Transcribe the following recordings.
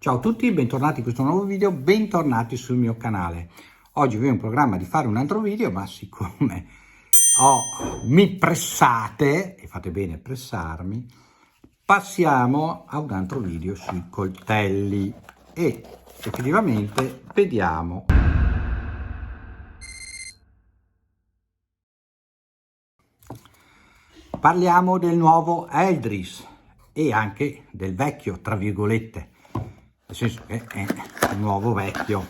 Ciao a tutti, bentornati in questo nuovo video, bentornati sul mio canale. Oggi avevo in programma di fare un altro video, ma siccome mi pressate, e fate bene a pressarmi, passiamo a un altro video sui coltelli e effettivamente vediamo. Parliamo del nuovo Eldris e anche del vecchio, tra virgolette, nel senso che è il nuovo vecchio.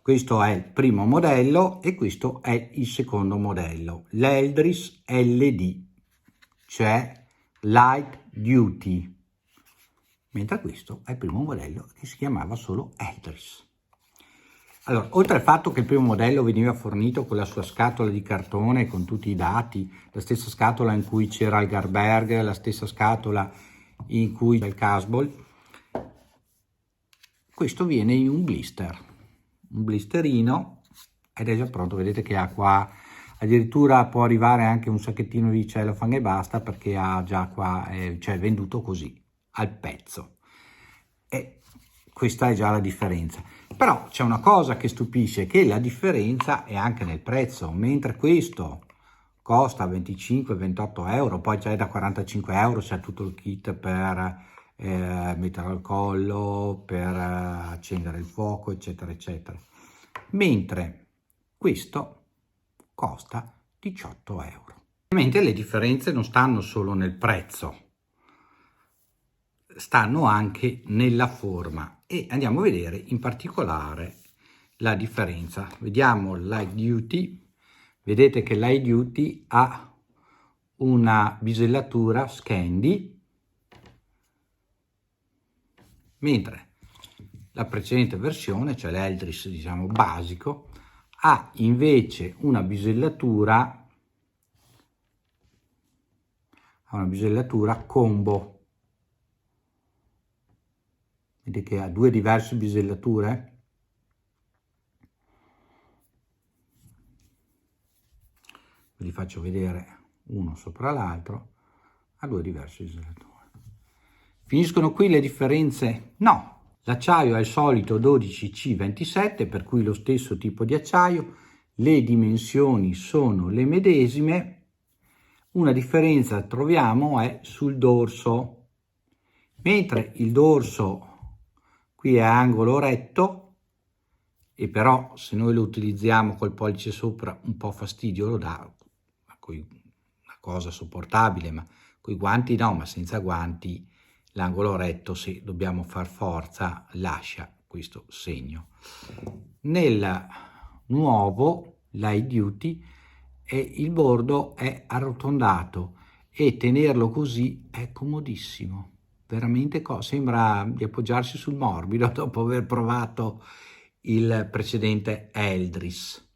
Questo è il primo modello e questo è il secondo modello, l'Eldris LD, cioè Light Duty, mentre questo è il primo modello che si chiamava solo Eldris. Allora, oltre al fatto che il primo modello veniva fornito con la sua scatola di cartone con tutti i dati, la stessa scatola in cui c'era il Garberg, la stessa scatola in cui c'è il Casbol, questo viene in un blisterino ed è già pronto. Vedete che ha qua, addirittura può arrivare anche un sacchettino di cellophane e basta, perché ha già qua, cioè venduto così, al pezzo. E questa è già la differenza. Però c'è una cosa che stupisce, che la differenza è anche nel prezzo. Mentre questo costa 25-28 euro, poi c'è da 45 euro, c'è tutto il kit per mettere al collo, per accendere il fuoco, eccetera eccetera, mentre questo costa 18 euro. Ovviamente le differenze non stanno solo nel prezzo, stanno anche nella forma, e andiamo a vedere in particolare la differenza. Vediamo Light Duty. Vedete che Light Duty ha una bisellatura Scandi, mentre la precedente versione, cioè l'Eldris diciamo basico, ha invece una bisellatura combo. Vedete che ha due diverse bisellature. Ve li faccio vedere uno sopra l'altro, ha due diverse bisellature. Finiscono qui le differenze? No, l'acciaio è il solito 12C27, per cui lo stesso tipo di acciaio, le dimensioni sono le medesime. Una differenza troviamo è sul dorso, mentre il dorso qui è angolo retto, e però se noi lo utilizziamo col pollice sopra un po' fastidio lo dà, una cosa sopportabile, ma con i guanti no, ma senza guanti l'angolo retto, se dobbiamo far forza, lascia questo segno. Nel nuovo Light Duty il bordo è arrotondato e tenerlo così è comodissimo, veramente sembra di appoggiarsi sul morbido dopo aver provato il precedente Eldris,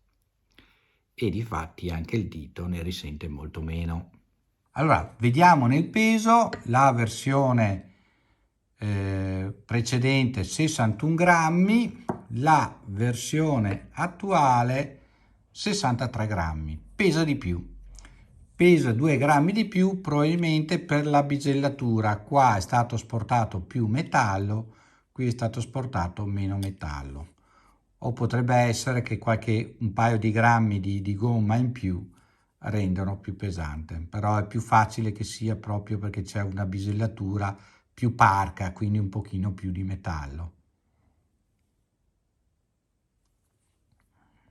e difatti anche il dito ne risente molto meno. Allora, vediamo nel peso la versione precedente 61 grammi, la versione attuale 63 grammi, pesa di più, pesa 2 grammi di più, probabilmente per la bisellatura. Qua è stato sportato più metallo, qui è stato sportato meno metallo, o potrebbe essere che un paio di grammi di gomma in più rendono più pesante, però è più facile che sia proprio perché c'è una bisellatura più parca, quindi un pochino più di metallo.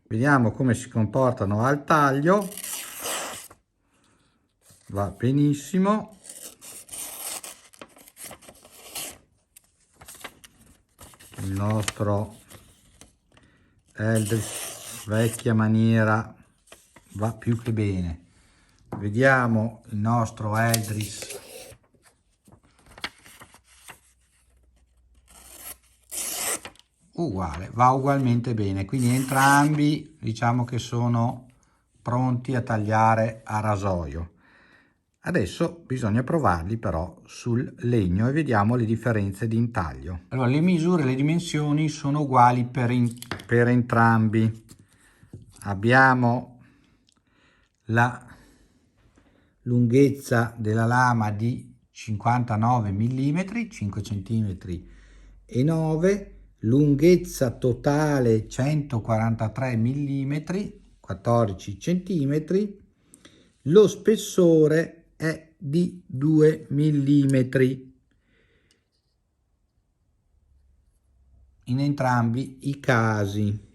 Vediamo come si comportano al taglio. Va benissimo. Il nostro Eldris vecchia maniera va più che bene. Vediamo il nostro Eldris uguale, va ugualmente bene, quindi entrambi diciamo che sono pronti a tagliare a rasoio. Adesso bisogna provarli però sul legno e vediamo le differenze di intaglio. Allora, le misure, le dimensioni sono uguali per entrambi. Abbiamo la lunghezza della lama di 59 mm, 5 cm lunghezza totale 143 mm, 14 cm, lo spessore è di 2 mm in entrambi i casi.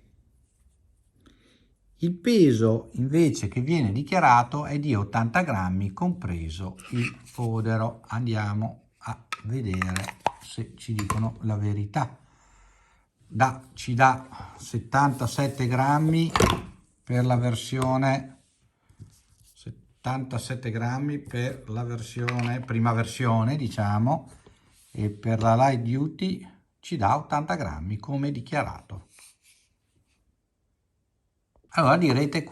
Il peso invece che viene dichiarato è di 80 grammi, compreso il fodero. Andiamo a vedere se ci dicono la verità. Ci dà 77 grammi per la versione 77 grammi per la versione prima versione, diciamo, e per la light duty ci dà 80 grammi come dichiarato. Allora direte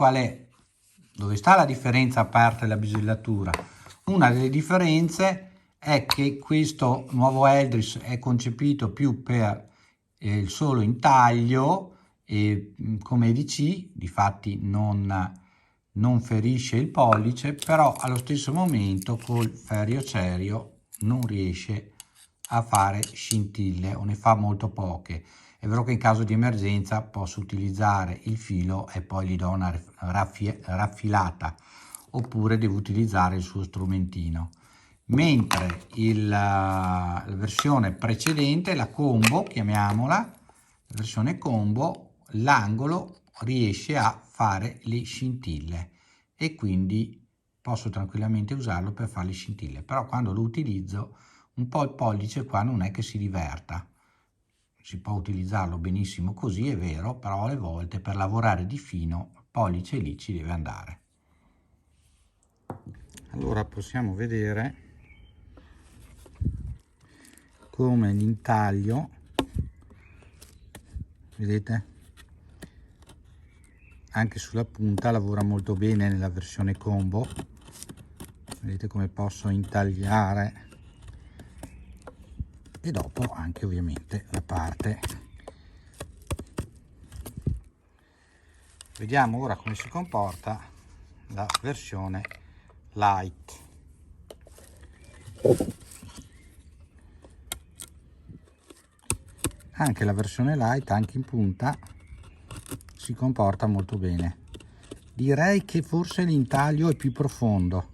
dove sta la differenza a parte la bisellatura? Una delle differenze è che questo nuovo Eldris è concepito più per il solo intaglio e come EDC, difatti non ferisce il pollice, però allo stesso momento col ferro cerio non riesce a fare scintille o ne fa molto poche. È vero che in caso di emergenza posso utilizzare il filo e poi gli do una raffilata, oppure devo utilizzare il suo strumentino. Mentre la versione precedente, la combo, chiamiamola, la versione combo, l'angolo riesce a fare le scintille e quindi posso tranquillamente usarlo per fare le scintille, però quando lo utilizzo un po' il pollice qua non è che si diverta. Si può utilizzarlo benissimo così, è vero, però alle volte per lavorare di fino il pollice lì ci deve andare. Allora possiamo vedere come l'intaglio, vedete, anche sulla punta lavora molto bene nella versione combo. Vedete come posso intagliare, e dopo anche ovviamente la parte. Vediamo ora come si comporta la versione light. Anche la versione light, anche in punta, si comporta molto bene. Direi che forse l'intaglio è più profondo.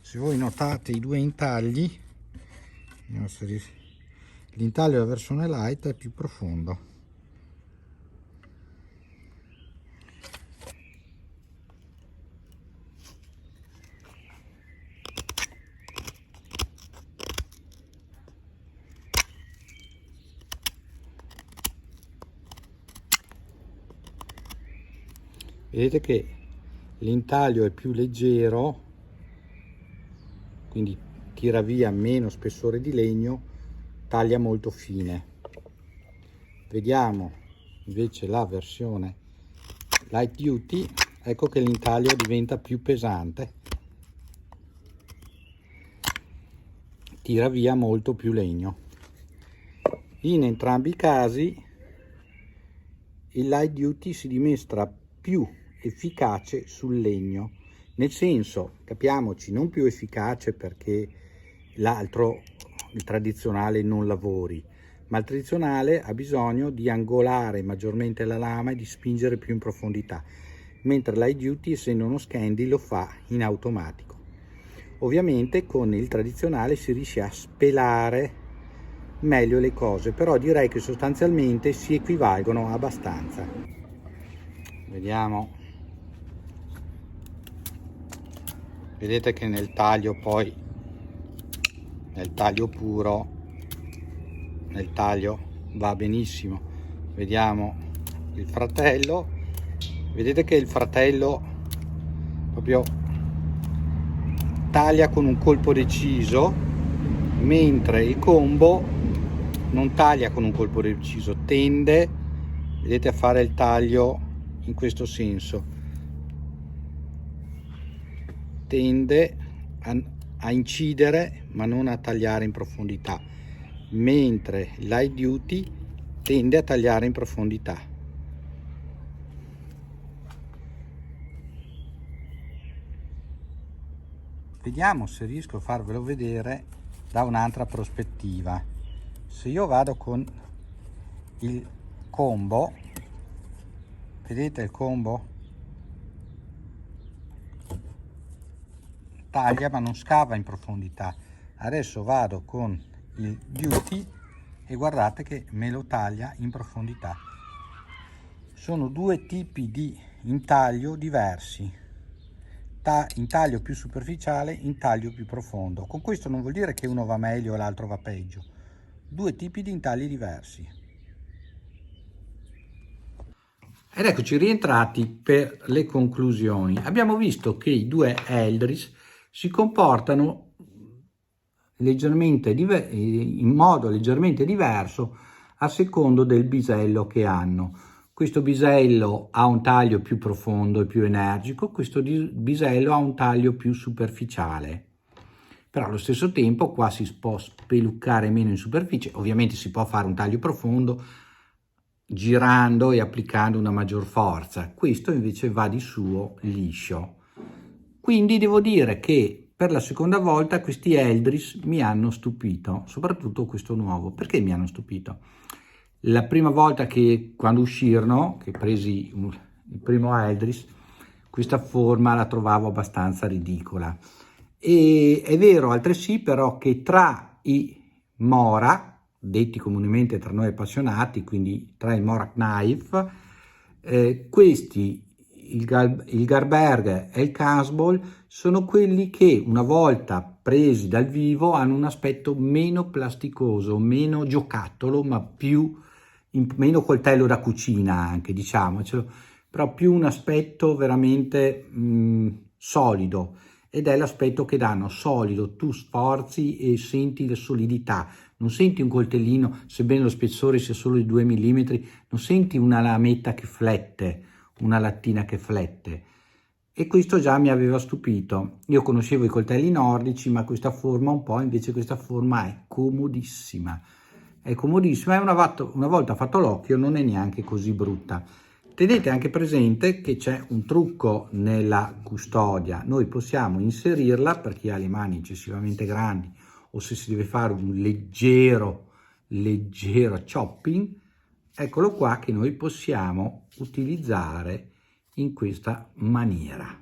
Se voi notate i due intagli, l'intaglio della versione light è più profondo. Vedete che l'intaglio è più leggero, quindi tira via meno spessore di legno, taglia molto fine. Vediamo invece la versione light duty, ecco che l'intaglio diventa più pesante, tira via molto più legno. In entrambi i casi il light duty si dimostra più efficace sul legno, nel senso, capiamoci, non più efficace perché l'altro, il tradizionale, non lavori, ma il tradizionale ha bisogno di angolare maggiormente la lama e di spingere più in profondità, mentre light duty, essendo uno Scandi, lo fa in automatico. Ovviamente con il tradizionale si riesce a spelare meglio le cose, però direi che sostanzialmente si equivalgono abbastanza. Vediamo. Vedete che nel taglio poi, nel taglio puro, nel taglio va benissimo. Vediamo il fratello, vedete che il fratello proprio taglia con un colpo deciso, mentre il combo non taglia con un colpo deciso, tende, vedete, a fare il taglio in questo senso, tende a incidere ma non a tagliare in profondità, mentre light duty tende a tagliare in profondità. Vediamo se riesco a farvelo vedere da un'altra prospettiva. Se io vado con il combo, vedete il combo? Taglia ma non scava in profondità. Adesso vado con il Beauty e guardate che me lo taglia in profondità. Sono due tipi di intaglio diversi, intaglio più superficiale, intaglio più profondo. Con questo non vuol dire che uno va meglio e l'altro va peggio, due tipi di intagli diversi. Ed eccoci rientrati per le conclusioni. Abbiamo visto che i due Eldris si comportano in modo leggermente diverso a secondo del bisello che hanno. Questo bisello ha un taglio più profondo e più energico, questo bisello ha un taglio più superficiale. Però allo stesso tempo qua si può speluccare meno in superficie, ovviamente si può fare un taglio profondo girando e applicando una maggior forza, questo invece va di suo liscio. Quindi devo dire che per la seconda volta questi Eldris mi hanno stupito, soprattutto questo nuovo. Perché mi hanno stupito? La prima volta quando uscirono, che presi il primo Eldris, questa forma la trovavo abbastanza ridicola. E è vero altresì però che tra i Mora, detti comunemente tra noi appassionati, quindi tra il Mora Knife, questi, il Garberg e il Casball, sono quelli che una volta presi dal vivo hanno un aspetto meno plasticoso, meno giocattolo, ma meno coltello da cucina anche, diciamocelo, però più un aspetto veramente solido, ed è l'aspetto che danno solido, tu sforzi e senti la solidità, non senti un coltellino, sebbene lo spessore sia solo di 2 mm, non senti una lametta che flette, una lattina che flette, e questo già mi aveva stupito. Io conoscevo i coltelli nordici, ma questa forma un po', invece questa forma è comodissima, e una volta fatto l'occhio non è neanche così brutta. Tenete anche presente che c'è un trucco nella custodia, noi possiamo inserirla, per chi ha le mani eccessivamente grandi o se si deve fare un leggero chopping, eccolo qua che noi possiamo utilizzare in questa maniera,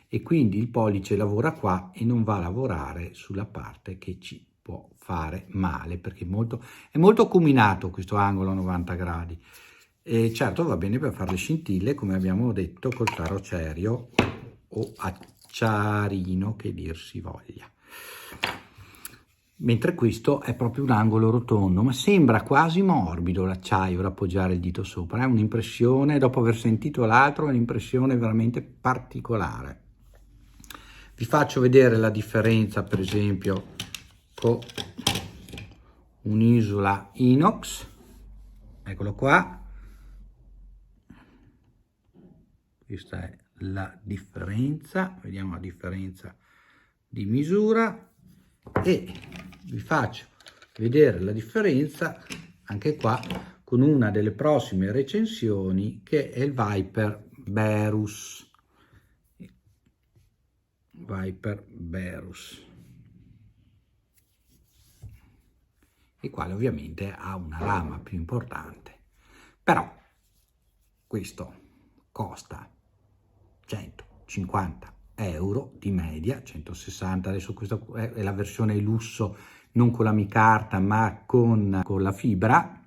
e quindi il pollice lavora qua e non va a lavorare sulla parte che ci può fare male, perché è molto acuminato questo angolo a 90 gradi. E certo va bene per fare le scintille, come abbiamo detto, col ferro cerio o acciarino che dir si voglia. Mentre questo è proprio un angolo rotondo, ma sembra quasi morbido l'acciaio da appoggiare il dito sopra. È un'impressione, dopo aver sentito l'altro, è un'impressione veramente particolare. Vi faccio vedere la differenza, per esempio, con un'isola inox. Eccolo qua. Questa è la differenza, vediamo la differenza di misura, e vi faccio vedere la differenza anche qua con una delle prossime recensioni, che è il Viper Berus. Il quale ovviamente ha una lama più importante, però questo costa 150 euro di media, 160, adesso questa è la versione lusso, non con la micarta ma con la fibra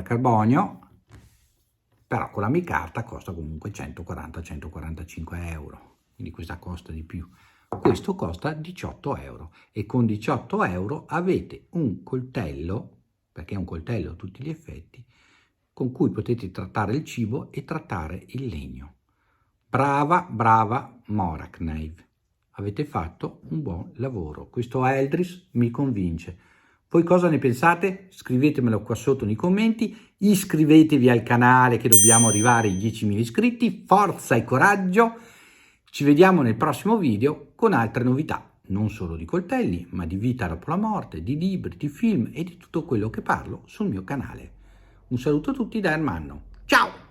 carbonio, però con la micarta costa comunque 140-145 euro, quindi questa costa di più. Questo costa 18 euro e con 18 euro avete un coltello, perché è un coltello a tutti gli effetti, con cui potete trattare il cibo e trattare il legno. Brava Mora Knife, avete fatto un buon lavoro. Questo Eldris mi convince. Voi cosa ne pensate? Scrivetemelo qua sotto nei commenti, iscrivetevi al canale che dobbiamo arrivare ai 10.000 iscritti, forza e coraggio, ci vediamo nel prossimo video con altre novità, non solo di coltelli, ma di vita dopo la morte, di libri, di film e di tutto quello che parlo sul mio canale. Un saluto a tutti da Ermanno, ciao!